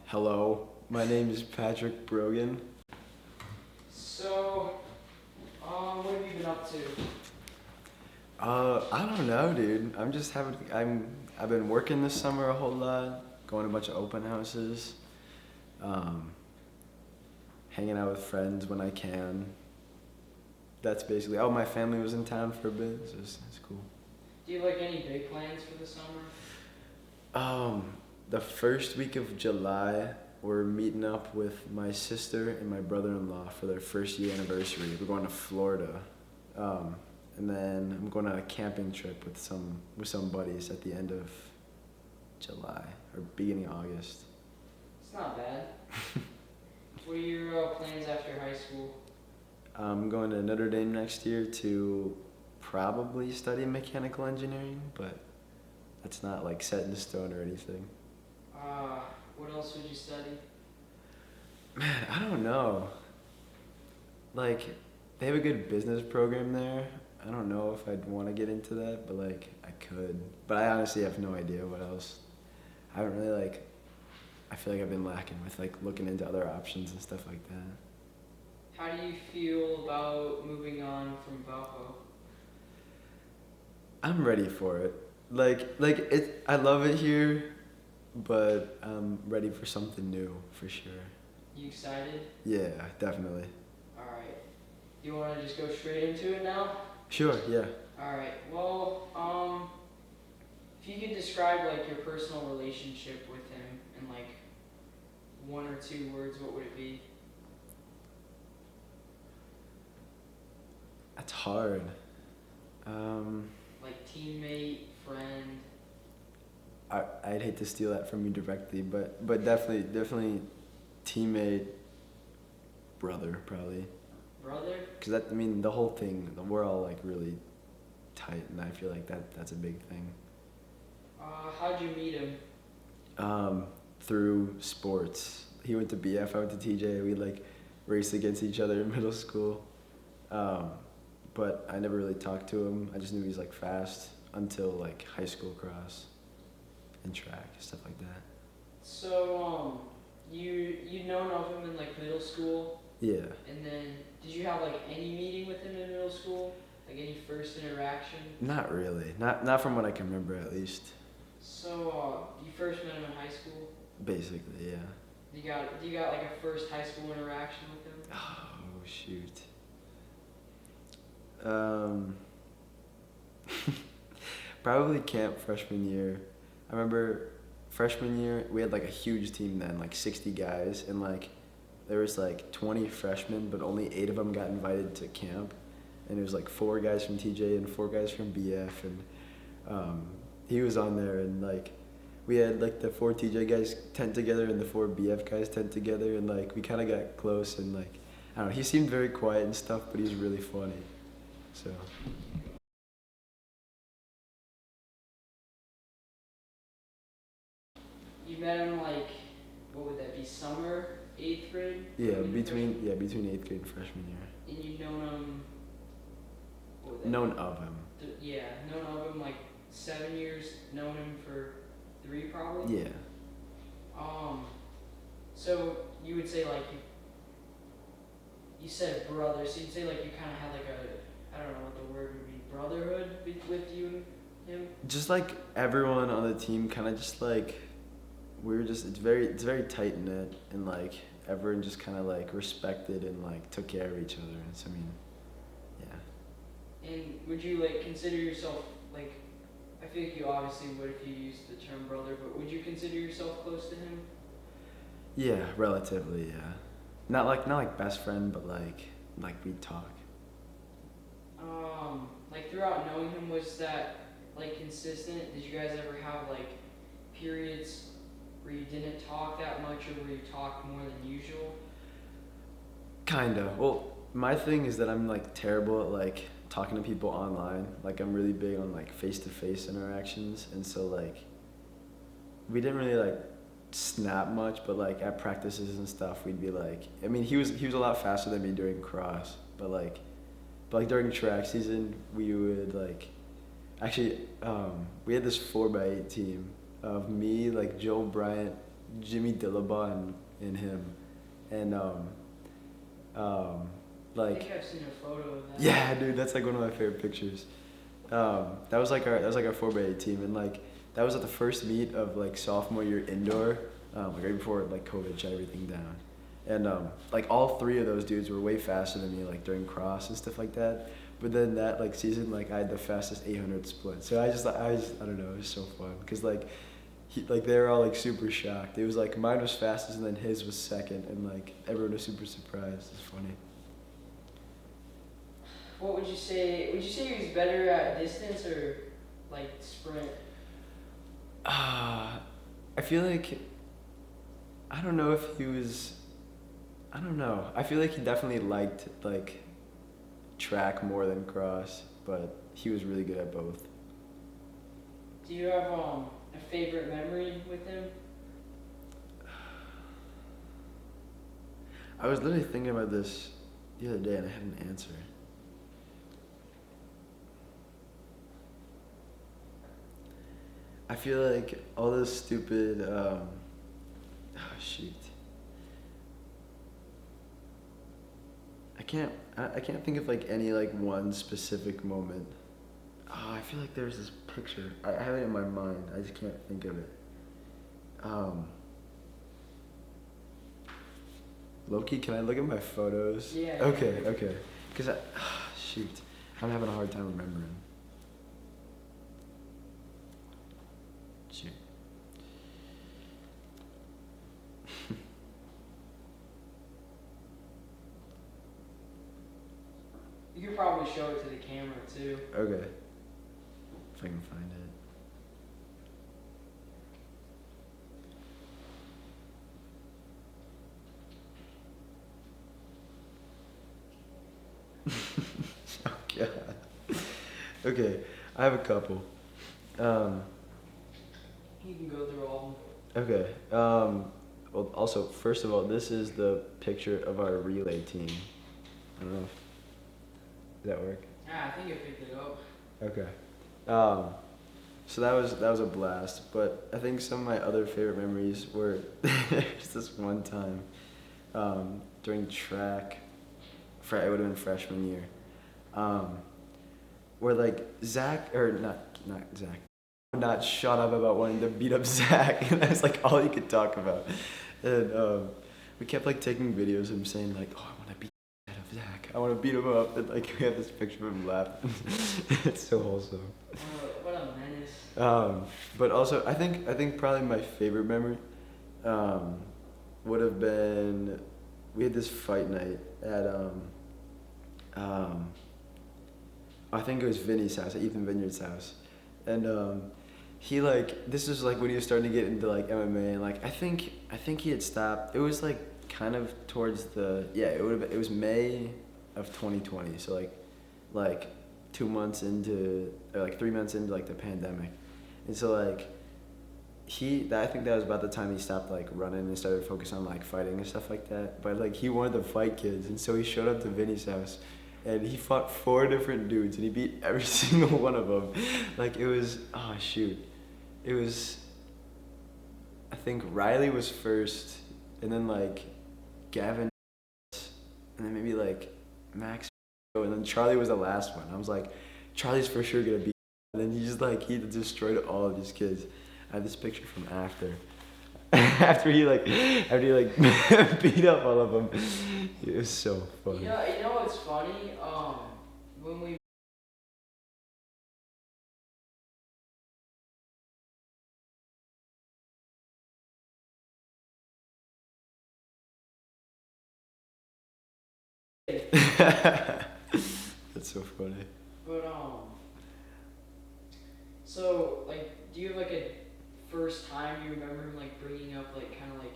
Hello, my name is Patrick Brogan. So, what have you been up to? I don't know, dude. I've been working this summer a whole lot, going to a bunch of open houses, um, hanging out with friends when I can. That's basically. Oh, my family was in town for a bit, so it's cool. Do you have like any big plans for the summer? Um, the first week of July, we're meeting up with my sister and my brother-in-law for their first year anniversary. We're going to Florida. Um, and then I'm going on a camping trip with some buddies at the end of July or beginning of August. It's not bad. What are your plans after high school? I'm going to Notre Dame next year to probably study mechanical engineering, but that's not like set in stone or anything. What else would you study? Man, I don't know. Like, they have a good business program there. I don't know if I'd want to get into that, but like, I could. But I honestly have no idea what else. I haven't really like, I feel like I've been lacking with like looking into other options and stuff like that. How do you feel about moving on from Valpo? I'm ready for it. I love it here, but I'm ready for something new for sure. You excited? Yeah, definitely. Alright. Do you want to just go straight into it now? Sure, yeah. Alright. Well, if you could describe like your personal relationship with him in like one or two words, what would it be? That's hard. Like teammate, friend. I'd hate to steal that from you directly, but definitely teammate, brother probably. Brother? Cause that I mean the whole thing, we're all like really tight, and I feel like that's a big thing. How'd you meet him? Through sports. He went to BF, I went to TJ. We like raced against each other in middle school. Um, but I never really talked to him. I just knew he was like fast until like high school cross and track, stuff like that. So, you'd known of him in like middle school, Yeah. and then did you have like any meeting with him in middle school? Like any first interaction? Not really. Not from what I can remember at least. So, you first met him in high school? Basically, yeah. You got like a first high school interaction with him? Oh shoot. Um, Probably camp freshman year. I remember freshman year we had like a huge team then, like 60 guys, and like there was like 20 freshmen, but only 8 of them got invited to camp, and it was like 4 guys from TJ and 4 guys from BF, and he was on there, and like we had like the 4 TJ guys tent together and the 4 BF guys tent together, and like we kind of got close, and like I don't know, he seemed very quiet and stuff, but he's really funny. So You met him like, what would that be, summer, 8th grade? yeah, Maybe freshman? between 8th grade and freshman year. And you've known him, what would that Known of him. Yeah, known of him like 7 years, known him for 3 probably? Yeah. So you would say like you said brother, so you'd say like you kind of had like a, I don't know what the word would be, brotherhood with you and him? Just like everyone on the team kind of just like it's very tight knit, and like everyone just kind of like respected and like took care of each other, and so I mean, yeah. And would you like consider yourself like, I feel like you obviously would if you used the term brother, but would you consider yourself close to him? Yeah, relatively, yeah. Not like best friend, but like we talk. Like throughout knowing him, was that like consistent? Did you guys ever have like periods where you didn't talk that much or where you talked more than usual? Kinda. Well, my thing is that I'm like terrible at like talking to people online. Like I'm really big on like face to face interactions, and so like we didn't really like snap much, but like at practices and stuff, we'd be like, I mean, he was a lot faster than me during cross, but like during track season, we would like actually we had this 4x8 team, of me, like Joel Bryant, Jimmy Dillabaugh, and him, and um, I like think I've seen a photo of that. yeah, dude, that's like one of my favorite pictures. That was like our 4x8 team, and like that was at the first meet of like sophomore year indoor, like right before like COVID shut everything down, and like all three of those dudes were way faster than me like during cross and stuff like that. But then that like season, like I had the fastest 800 split, so I don't know, it was so fun because like they were all like super shocked. It was like mine was fastest and then his was second, and like everyone was super surprised. It's funny. What would you say? Would you say he was better at distance or like sprint? I feel like I don't know if he was. I don't know. I feel like he definitely liked like track more than cross, but he was really good at both. Do you have a favorite memory with him? I was literally thinking about this the other day and I had an answer. I feel like all those stupid. Shoot. I can't think of like any like one specific moment. I feel like there's this picture. I have it in my mind. I just can't think of it. Loki, can I look at my photos? Yeah. Okay. Cause shoot, I'm having a hard time remembering. Shoot. You could probably show it to the camera too. Okay. If I can find it. Oh god. Okay, I have a couple. You can go through all Okay. Well, also, first of all, this is the picture of our relay team. I don't know if does that work. I think I picked it up. Okay. So that was a blast. But I think some of my other favorite memories were there's this one time during track. It would have been freshman year. Where like Zach or not Zach. Not shut up about wanting to beat up Zach, and that's like all he could talk about. And we kept like taking videos of him saying like, "Oh, I want to beat the head of Zach. I want to beat him up." And like we have this picture of him laughing. It's so wholesome. What a menace. But also, I think probably my favorite memory would have been we had this fight night at I think it was Vinny's house, at Ethan Vineyard's house, and he like this was like when he was starting to get into like MMA, and like I think he had stopped. It was like kind of towards it was May of 2020, so like 2 months into or like 3 months into like the pandemic, and so like I think that was about the time he stopped like running and started focusing on like fighting and stuff like that. But like he wanted to fight kids, and so he showed up to Vinny's house. And he fought 4 different dudes, and he beat every single one of them. Like, it was, It was, I think Riley was first, and then, like, Gavin, and then maybe, like, Max, and then Charlie was the last one. I was like, Charlie's for sure gonna beat him. And then he destroyed all of these kids. I have this picture from after. after he beat up all of them. It was so funny. You know what's funny? When we That's so funny. But so like, do you have like a first time you remember him like bringing up like kind of like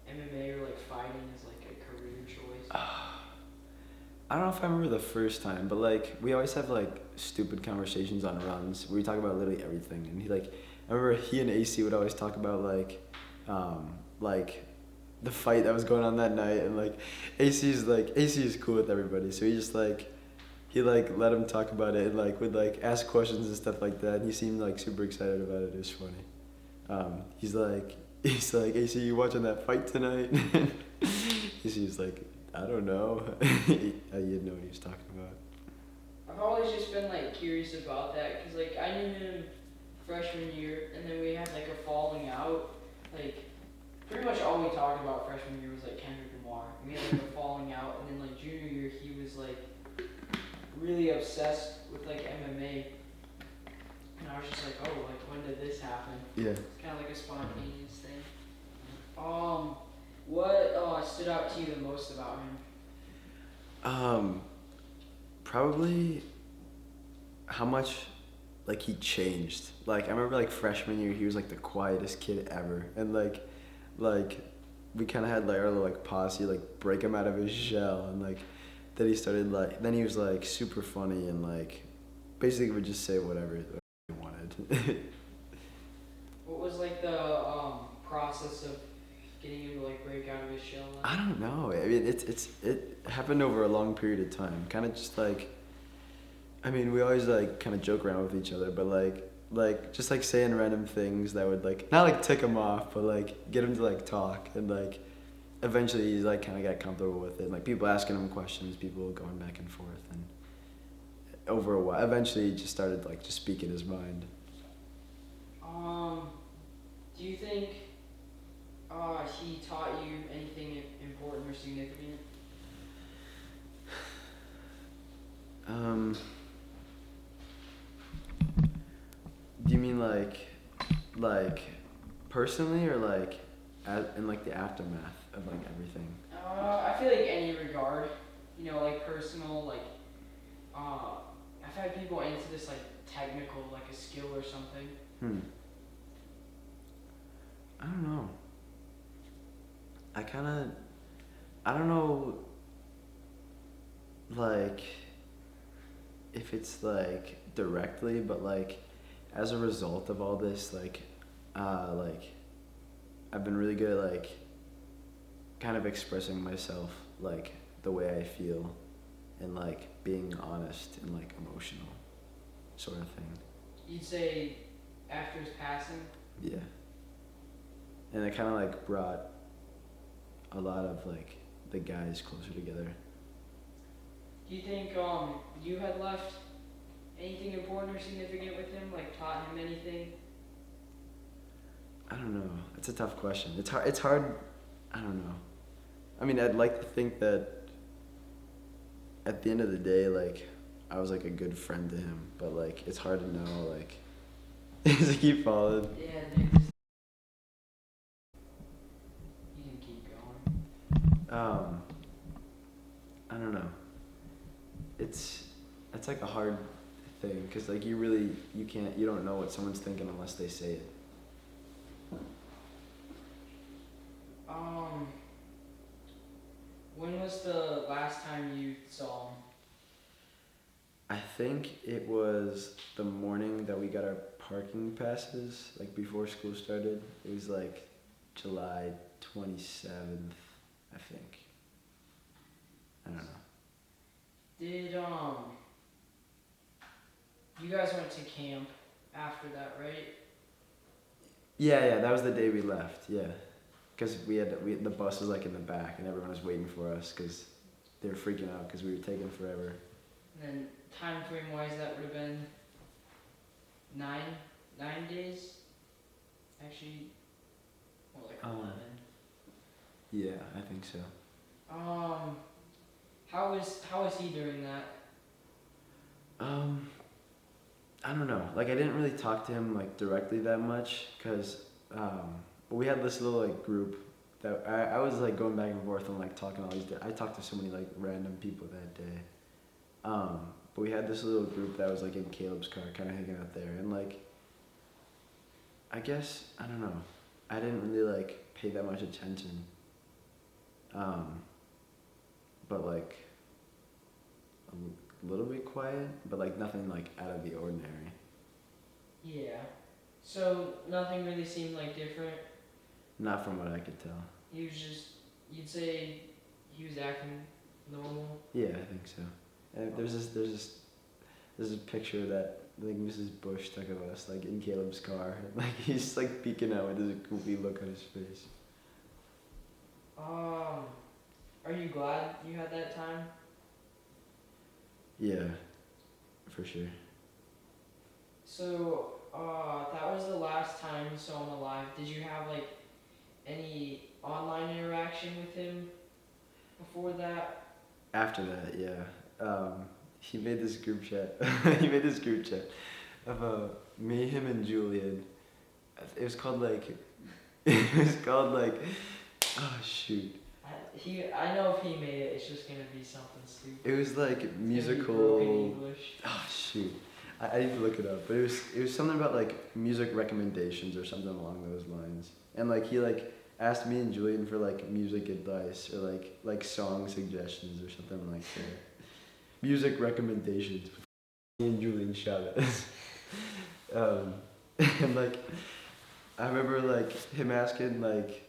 MMA or like fighting as like a career choice? I don't know if I remember the first time, but like we always have like stupid conversations on runs where we talk about literally everything. And I remember he and AC would always talk about like the fight that was going on that night, and like AC is cool with everybody, so he let him talk about it and like would like ask questions and stuff like that. And he seemed like super excited about it. It was funny. He's like, hey, so you watching that fight tonight? He's like, I don't know. You didn't know what he was talking about. I've always just been like curious about that because like I knew him freshman year, and then we had like a falling out. Like pretty much all we talked about freshman year was like Kendrick Lamar. We had like a falling out, and then like junior year he was like really obsessed with like MMA, and I was just like, oh, like when did this happen? Yeah. It's kind of like a spontaneous thing. What stood out to you the most about him? Probably how much like he changed. Like I remember like freshman year he was like the quietest kid ever, and like we kind of had like our little like posse like break him out of his shell, and like then he started like then he was like super funny and like basically would just say whatever he wanted. What was like the process of getting him to like break out of his shell? I don't know. I mean, it happened over a long period of time. Kind of just like, I mean, we always like kind of joke around with each other, but like just like saying random things that would like not like tick him off, but like get him to like talk, and like eventually he's like kind of got comfortable with it. And, like people asking him questions, people going back and forth, and over a while, eventually he just started like just speaking his mind. Do you think he taught you anything important or significant? Do you mean like personally or like in like the aftermath of like everything? I feel like any regard, you know, like personal, like I've had people answer this like technical, like a skill or something. I don't know. I don't know, like, if it's, like, directly, but, like, as a result of all this, like, I've been really good at, like, kind of expressing myself, like, the way I feel, and, like, being honest and, like, emotional, sort of thing. You'd say after his passing? Yeah. And it kind of, like, brought a lot of like the guys closer together. Do you think you had left anything important or significant with him, like taught him anything? I don't know. It's a tough question. It's hard. It's hard. I don't know. I mean, I'd like to think that at the end of the day, like I was like a good friend to him, but like it's hard to know. Like, does it keep falling? Yeah, dude. I don't know. It's like a hard thing because like you don't know what someone's thinking unless they say it. When was the last time you saw him? I think it was the morning that we got our parking passes, like before school started. It was like July 27th, I think. I don't know. Did you guys went to camp after that, right? Yeah, that was the day we left. Yeah, because the bus was like in the back and everyone was waiting for us because they were freaking out because we were taking forever. And then time frame wise, that would have been 9 days. Actually, more like 11. Yeah, I think so. How was he during that? I don't know. Like I didn't really talk to him like directly that much because we had this little like group that I was like going back and forth and like talking to all these. I talked to so many like random people that day. But we had this little group that was like in Caleb's car, kind of hanging out there, and like I guess I don't know. I didn't really like pay that much attention. But like a little bit quiet, but like nothing like out of the ordinary. Yeah. So nothing really seemed like different? Not from what I could tell. He was just, you'd say he was acting normal? Yeah, I think so. And there's this picture that like Mrs. Bush took of us, like in Caleb's car. Like he's like peeking out with this goofy look on his face. Are you glad you had that time? Yeah, for sure. So, that was the last time you saw him alive. Did you have like any online interaction with him before that? After that, yeah. He made this group chat. He made this group chat of me, him, and Julian. It was called like. It was called like. Oh shoot. I know if he made it, it's just gonna be something stupid. It was like It's gonna be musical. broken English. Oh shoot. I need to look it up, but it was something about like music recommendations or something along those lines. And like he like asked me and Julian for like music advice or like song suggestions or something like that. Music recommendations. Me and Julian shout at us. And like I remember like him asking like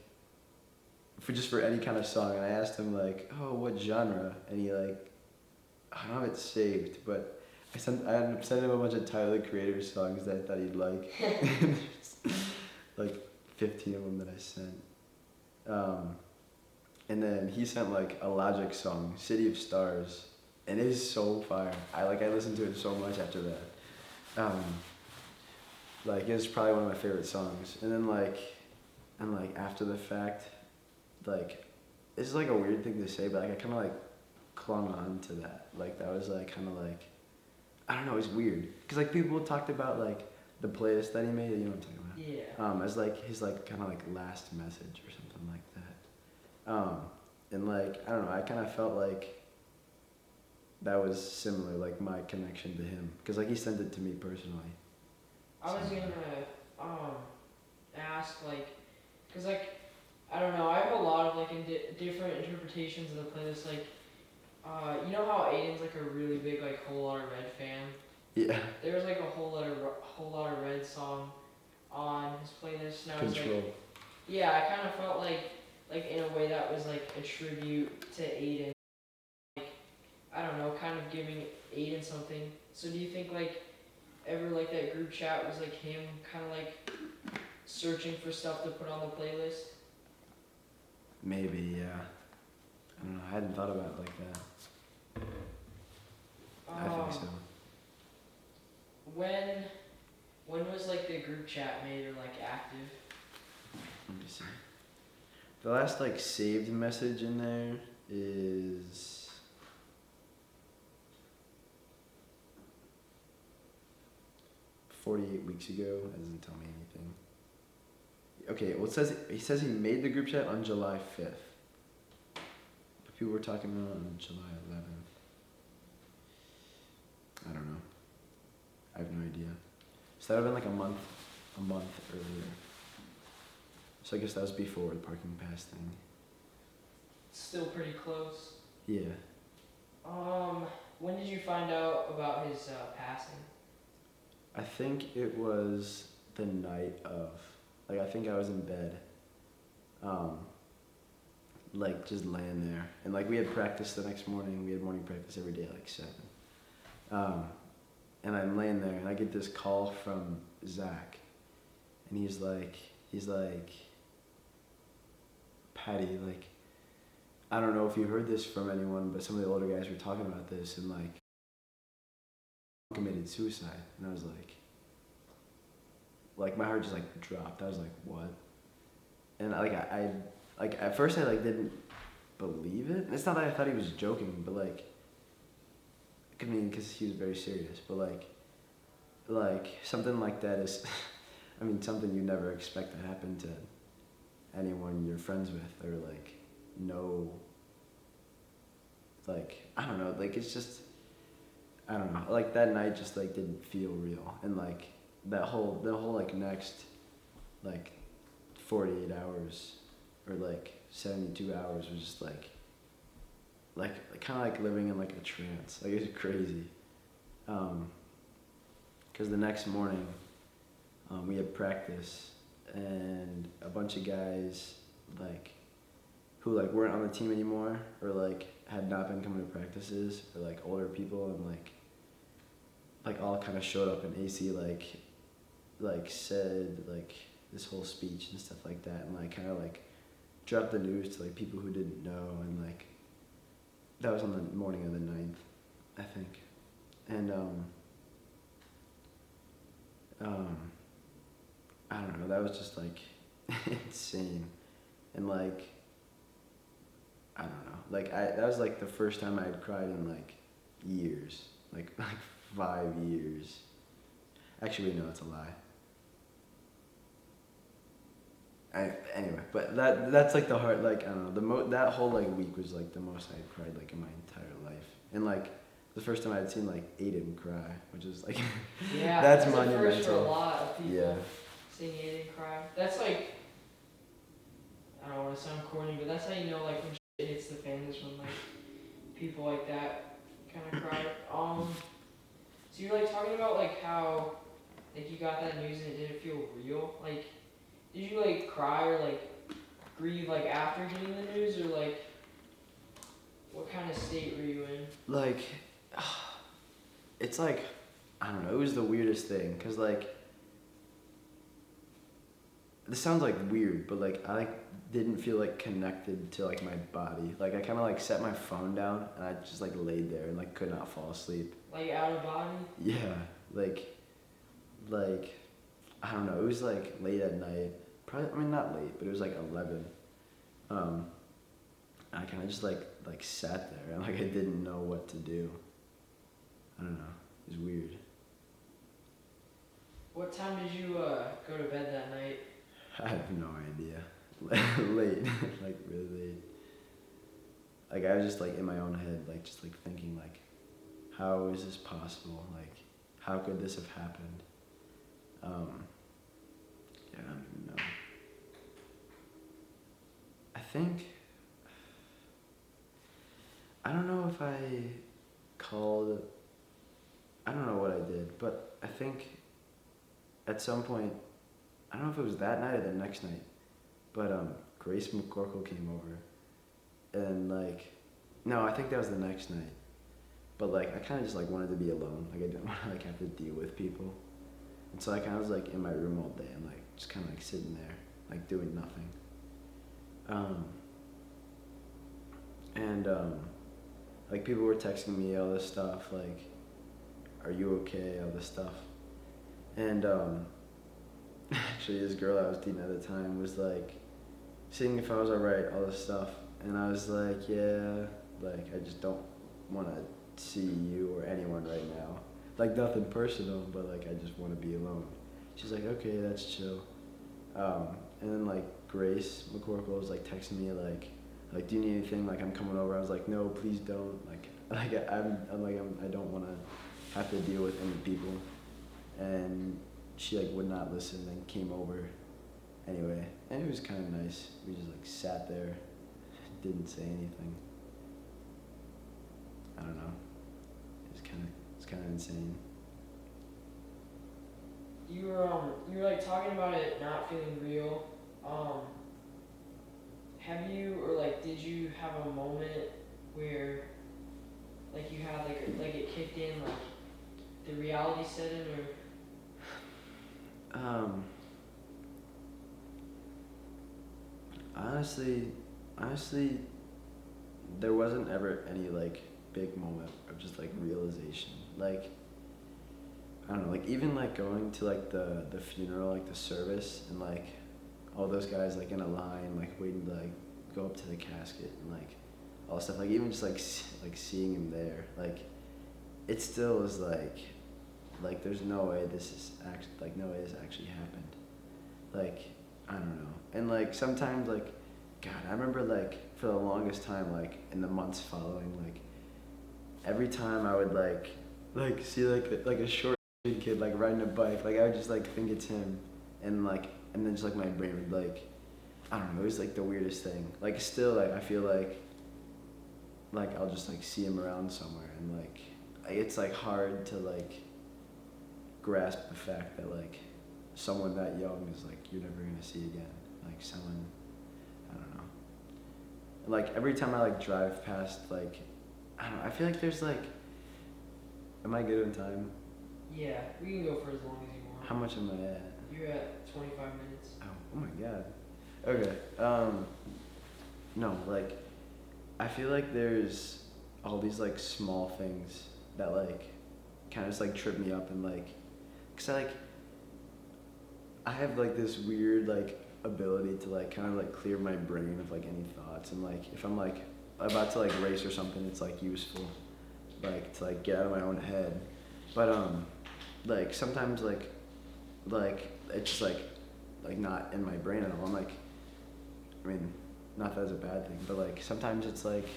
for any kind of song, and I asked him like, oh, what genre? And he like, I don't have it saved, but I ended up sending him a bunch of Tyler the Creator songs that I thought he'd like. Like 15 of them that I sent. And then he sent like a Logic song, City of Stars, and it is so fire. I listened to it so much after that. Like it was probably one of my favorite songs. And then like after the fact, like it's like a weird thing to say, but like I kind of like clung on to that. Like that was like kind of like, I don't know, it was weird because like people talked about like the playlist that he made. You know what I'm talking about? Yeah. As like his like kind of like last message or something like that. And like I don't know, I kind of felt like that was similar, like my connection to him, because like he sent it to me personally. I was gonna ask like, cause like I don't know, I have a lot of like different interpretations of the playlist. Like, you know how Aiden's like a really big like Whole Lotta Red fan. Yeah. There was like a whole lot of Red song on his playlist, and I was Control. like, yeah, I kind of felt like in a way that was like a tribute to Aiden. Like, I don't know, kind of giving Aiden something. So do you think like ever like that group chat was like him kind of like searching for stuff to put on the playlist? Maybe, yeah. I don't know, I hadn't thought about it like that. I think so. When was like the group chat made or like active? Let me see. The last like saved message in there is 48 weeks ago. That doesn't tell me anything. Okay, well he says he made the group chat on July 5th. But people were talking about it on July 11th. I don't know. I have no idea. So that would have been like a month earlier. So I guess that was before the parking pass thing. Still pretty close. Yeah. When did you find out about his passing? I think it was the night of. Like, I think I was in bed. Like, just laying there. And, like, we had practice the next morning. We had morning practice every day at, like, 7. And I'm laying there, and I get this call from Zach. And he's like, Patty, like, I don't know if you heard this from anyone, but some of the older guys were talking about this, and, like, committed suicide. And I was like my heart just like dropped. I was like, what? And I at first I like didn't believe it. And it's not that I thought he was joking, but like, I mean, because he was very serious. But like something like that is, I mean, something you never expect to happen to anyone you're friends with or like know. Like I don't know. Like it's just. I don't know, like that night just like didn't feel real, and like the whole like next like 48 hours or like 72 hours was just like kind of like living in like a trance. Like it's crazy. Because the next morning we had practice, and a bunch of guys like who like weren't on the team anymore or like had not been coming to practices, or like older people, and like like all kind of showed up, and AC like said like this whole speech and stuff like that, and like kind of like dropped the news to like people who didn't know, and like that was on the morning of the 9th, I think, and I don't know, that was just like insane, and like I don't know, like that was like the first time I had cried in like years, like 5 years. Actually, no, it's a lie. Anyway, but that's like the heart. Like I don't know. That whole like week was like the most I had cried like in my entire life, and like the first time I had seen like Aiden cry, which is like Yeah, that's a first for a monumental. lot of people. Yeah. Seeing Aiden cry. That's like, I don't want to sound corny, but that's how you know like when shit hits the fan is when like people like that kind of cry. So you're like talking about like how like you got that news and it didn't feel real. Like, did you like cry or like grieve like after getting the news, or like what kind of state were you in? Like, it's like I don't know. It was the weirdest thing, cause like this sounds like weird, but like I like didn't feel like connected to like my body. Like I kind of like set my phone down and I just like laid there and like could not fall asleep. Like out of body? Yeah, like I don't know. It was like late at night. Probably, I mean not late, but it was like 11. I kind of just like sat there and like I didn't know what to do. I don't know. It was weird. What time did you go to bed that night? I have no idea. Late, like really late. Like I was just like in my own head, like just like thinking like, how is this possible? Like, how could this have happened? Yeah, I don't even know. I don't know if I called. I don't know what I did, but I think at some point, I don't know if it was that night or the next night, but Grace McCorkle came over, and like, no, I think that was the next night. But like, I kind of just like wanted to be alone. Like I didn't want to like have to deal with people, and so I kind of was like in my room all day and like just kind of like sitting there, like doing nothing. And like people were texting me all this stuff, like, "Are you okay?" All this stuff, and actually this girl I was dating at the time was like seeing if I was alright, all this stuff, and I was like, yeah, like I just don't want to see you or anyone right now, like nothing personal, but like I just want to be alone. She's like, okay, that's chill. And then like Grace McCorkle was like texting me like, do you need anything? Like I'm coming over. I was like, no, please don't. Like I don't want to have to deal with any people. And she like would not listen and came over anyway, and it was kind of nice. We just like sat there, didn't say anything. I don't know. It's kind of insane. You were like talking about it not feeling real. Have you or like did you have a moment where like you had like it kicked in, like the reality set in, or honestly, there wasn't ever any like big moment of just like realization. Like I don't know, like even like going to like the funeral, like the service, and like all those guys like in a line, like waiting to like go up to the casket and like all stuff. Like even just like like seeing him there, like it still is like there's no way this is no way this actually happened. Like I don't know, and like sometimes like God, I remember like for the longest time, like in the months following, like every time I would like see like a short kid like riding a bike, like I would just like think it's him, and then just like my brain would like I don't know, it was like the weirdest thing. Like still like I feel like I'll just like see him around somewhere, and like it's like hard to like grasp the fact that like someone that young is like you're never gonna see again. Like someone, I don't know. Like every time I like drive past like I don't know, I feel like there's like, am I good on time? Yeah, we can go for as long as you want. How much am I at? You're at 25 minutes. Oh my god. Okay. No, like, I feel like there's all these like small things that like kind of just like trip me up and like, cause I have like this weird like ability to like kind of like clear my brain of like any thoughts, and like if I'm like about to like race or something, it's like useful like to like get out of my own head. But like sometimes like it's just like not in my brain at all. I'm like, I mean, not that it's a bad thing, but like sometimes it's like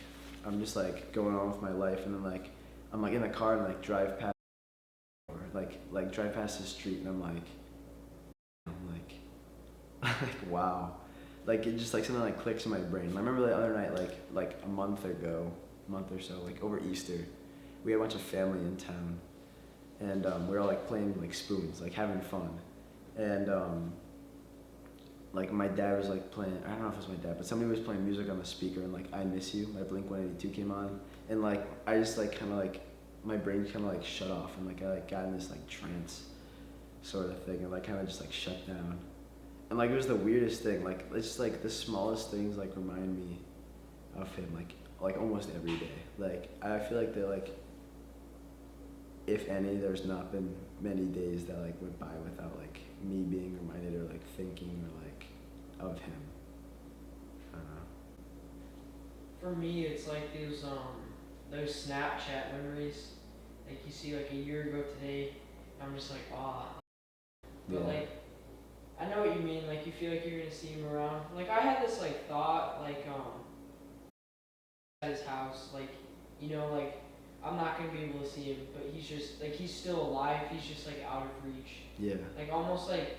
I'm just like going on with my life, and then like I'm like in the car and like drive past or like drive past the street, and I'm like wow, like it just like something like clicks in my brain. I remember the other night, like a month or so, like over Easter, we had a bunch of family in town, and we were all like playing like spoons, like having fun, and like my dad was like playing, I don't know if it was my dad, but somebody was playing music on the speaker, and like I Miss You by Blink-182 came on, and like I just like kind of like my brain kind of like shut off, and like I like got in this like trance sort of thing, and like kind of just like shut down, and like it was the weirdest thing. Like it's just like the smallest things like remind me of him, like almost every day. Like I feel like they like, if any, there's not been many days that like went by without like me being reminded or like thinking or like of him. I don't know. For me, it's like those Snapchat memories, like you see like a year ago today. I'm just like, ah. But Yeah. like, I know what you mean. Like you feel like you're gonna see him around. Like I had this like thought, like at his house, like I'm not gonna be able to see him, but he's just like he's still alive. He's just like out of reach. Yeah. Like almost like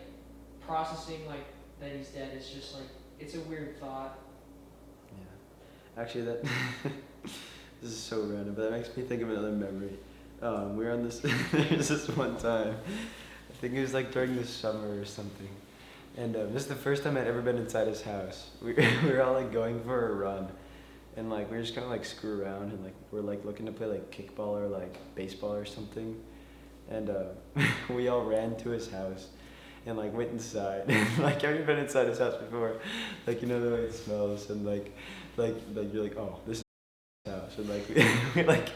processing like that he's dead is just like it's a weird thought. Yeah. Actually, that this is so random, but that makes me think of another memory. We were on this. There's this one time. I think it was like during the summer or something, and this is the first time I'd ever been inside his house. We were all like going for a run, and like we were just kind of like screw around, and like we're like looking to play like kickball or like baseball or something, and we all ran to his house, and like went inside. Like I've never been inside his house before, like you know the way it smells, and like you're like, oh, this is his house, and like we like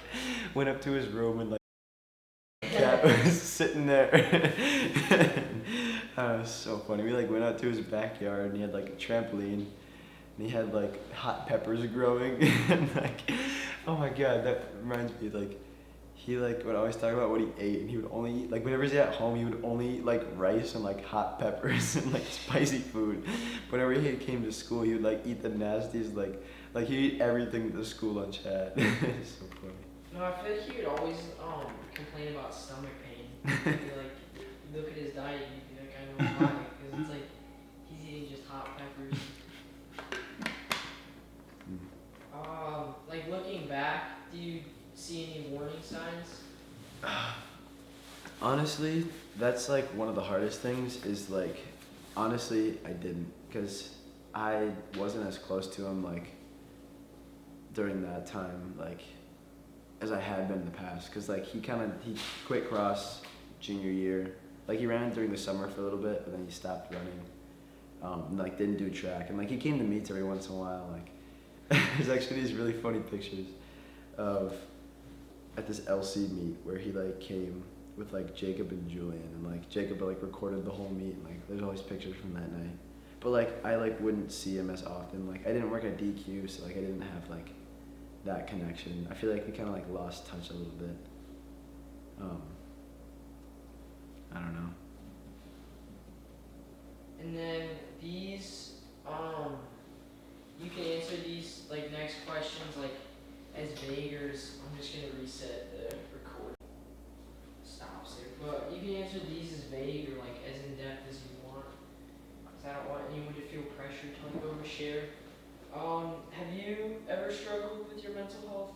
went up to his room, and like cat was sitting there. It was so funny. We like went out to his backyard, and he had like a trampoline, and he had like hot peppers growing, and like, oh my god, that reminds me, like he like would always talk about what he ate, and he would only eat, like whenever he's at home, he would only eat like rice and like hot peppers and like spicy food. Whenever he came to school, he would like eat the nastiest, like he'd eat everything that the school lunch had. It's so funny. No, I feel like he would always complain about stomach pain. He'd be like, you look at his diet, and you'd be like, I know why, because it's like he's eating just hot peppers. Like looking back, do you see any warning signs? Honestly, that's like one of the hardest things. Is like, honestly, I didn't, because I wasn't as close to him like during that time, like as I had been in the past, because like he quit cross junior year, like he ran during the summer for a little bit, but then he stopped running, and like didn't do track, and like he came to meets every once in a while. Like there's actually these really funny pictures of at this LC meet where he like came with like Jacob and Julian, and like Jacob like recorded the whole meet, and like there's always pictures from that night, but like I like wouldn't see him as often. Like I didn't work at DQ, so like I didn't have like that connection. I feel like we kind of like lost touch a little bit. I don't know. And then these, you can answer these like next questions like as vague or I'm just gonna reset the record stops there. But you can answer these as vague or like as in depth as you want, because I don't want anyone to feel pressured to like overshare. Have you ever struggled with your mental health?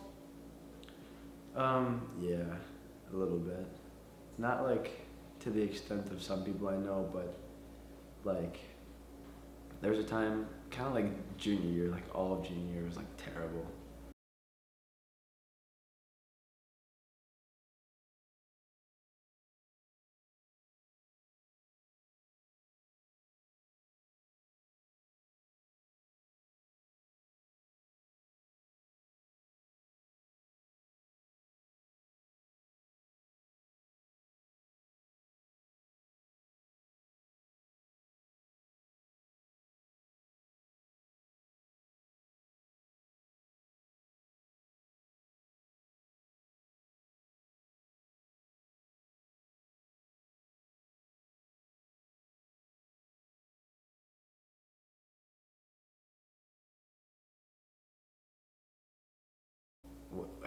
Yeah, a little bit. Not like to the extent of some people I know, but like there was a time, kind of like junior year, like all of junior year was like terrible.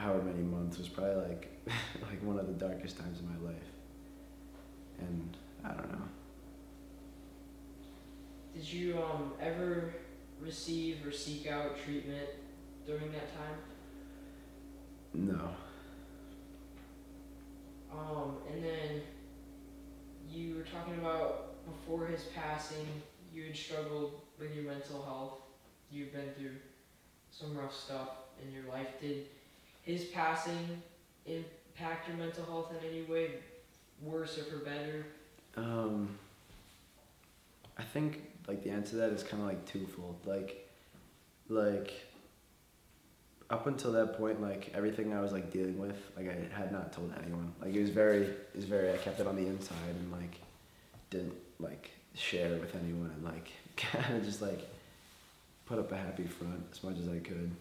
however many months was probably like like one of the darkest times of my life. And I don't know. Did you ever receive or seek out treatment during that time? No. And then you were talking about before his passing, you had struggled with your mental health. You've been through some rough stuff in your life. Did his passing impact your mental health in any way, worse or for better? I think like the answer to that is kind of like twofold. Like up until that point, like everything I was like dealing with, like I had not told anyone. Like it was very, I kept it on the inside and like didn't like share with anyone and like kind of just like put up a happy front as much as I could.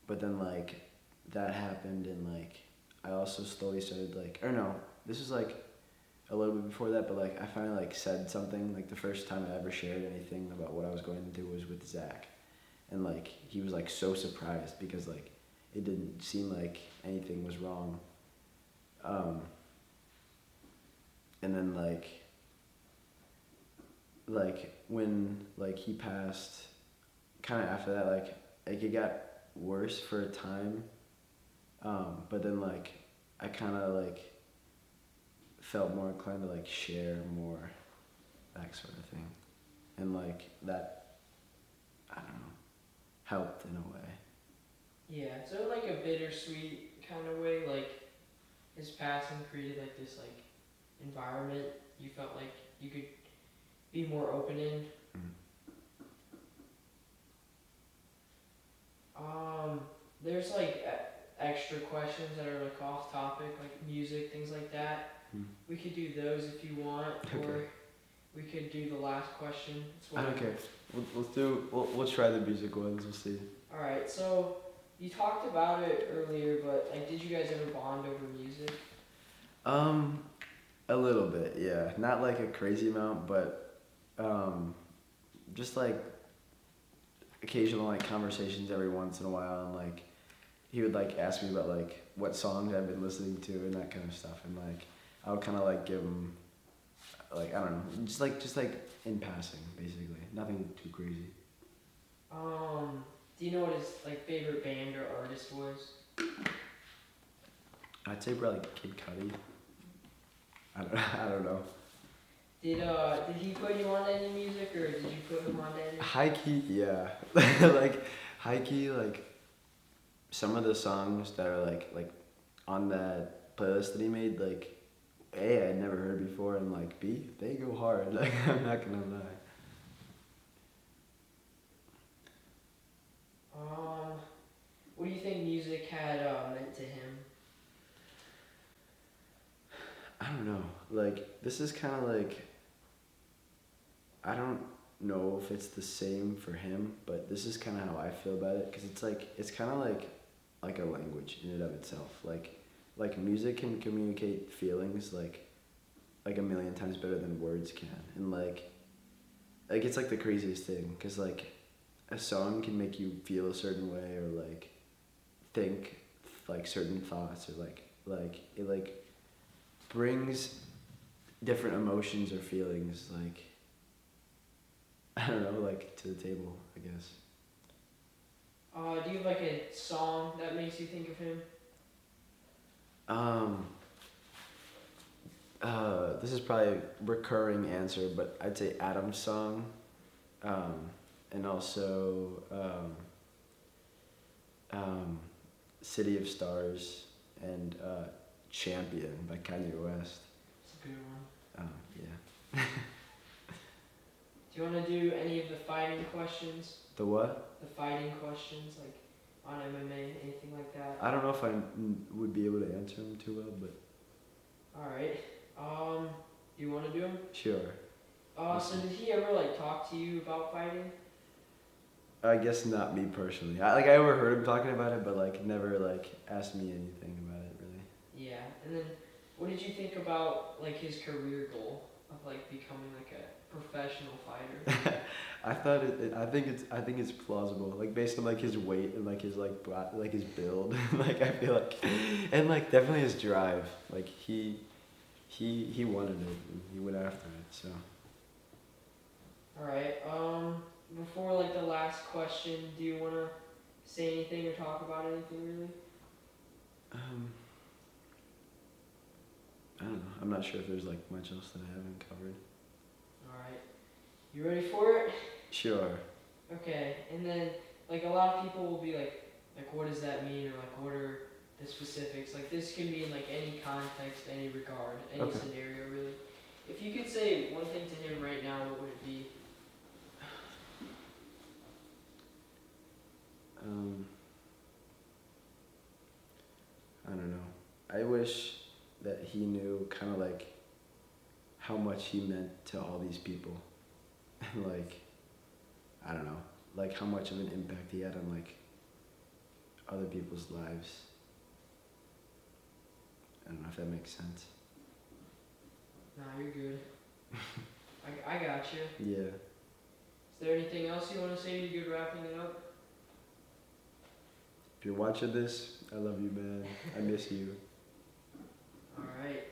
But then like that happened and like I also slowly started like, or no, this was like a little bit before that, but like I finally like said something. Like the first time I ever shared anything about what I was going to do was with Zach, and like he was like so surprised because like it didn't seem like anything was wrong. And then like when like he passed, kind of after that like it got worse for a time, but then like I kind of like felt more inclined to like share more, that sort of thing, and like that, I don't know, helped in a way. Yeah, so like a bittersweet kind of way, like his passing created like this like environment you felt like you could be more open in. There's like extra questions that are like off topic, like music, things like that. We could do those if you want, Okay. or we could do the last question. I don't care. We'll try the music ones. We'll see. All right. So you talked about it earlier, but like, did you guys ever bond over music? A little bit, yeah. Not like a crazy amount, but just like occasional like conversations every once in a while, and like he would like ask me about like what songs I've been listening to and that kind of stuff, and like I would kind of like give him like, I don't know, just like in passing, basically, nothing too crazy. Do you know what his like favorite band or artist was? I'd say probably Kid Cudi. I don't know. Did he put you on any music, or did you put him on any? High key, yeah. Like high key, like some of the songs that are like on that playlist that he made, like A, I'd never heard before, and like B, they go hard. Like I'm not gonna lie. What do you think music had meant to him? I don't know. Like this is kind of like, I don't know if it's the same for him, but this is kind of how I feel about it, because it's like it's kind of like a language in and of itself. Like music can communicate feelings like a million times better than words can, and like it's like the craziest thing, because like a song can make you feel a certain way, or like think like certain thoughts, or like it like brings different emotions or feelings, like I don't know, like to the table, I guess. Do you have like a song that makes you think of him? This is probably a recurring answer, but I'd say Adam's song, and also City of Stars, and Champion by Kanye West. It's a good one. Yeah. Do you want to do any of the fighting questions? The what? The fighting questions, like on MMA, anything like that? I don't know if I would be able to answer them too well, but. Alright. Do you want to do them? Sure. So did he ever like talk to you about fighting? I guess not me personally. I overheard him talking about it, but like never like asked me anything about it really. Yeah. And then what did you think about like his career goal of like becoming like a professional fighter. I think it's plausible, like based on like his weight and like his like his build. Like I feel like, and like definitely his drive. Like he wanted it and he went after it. So All right. Before like the last question, do you wanna say anything or talk about anything really? um, I don't know. I'm not sure if there's like much else that I haven't covered. All right. You ready for it? Sure. Okay. And then like a lot of people will be like what does that mean, or like what are the specifics? Like this can be in like any context, any regard, any Okay. scenario really. If you could say one thing to him right now, what would it be? Um, I don't know. I wish that he knew kind of like how much he meant to all these people, and like I don't know, like how much of an impact he had on like other people's lives. I don't know if that makes sense. Nah, you're good. I got you. Yeah. Is there anything else you want to say? You good wrapping it up? If you're watching this, I love you, man. I miss you. All right.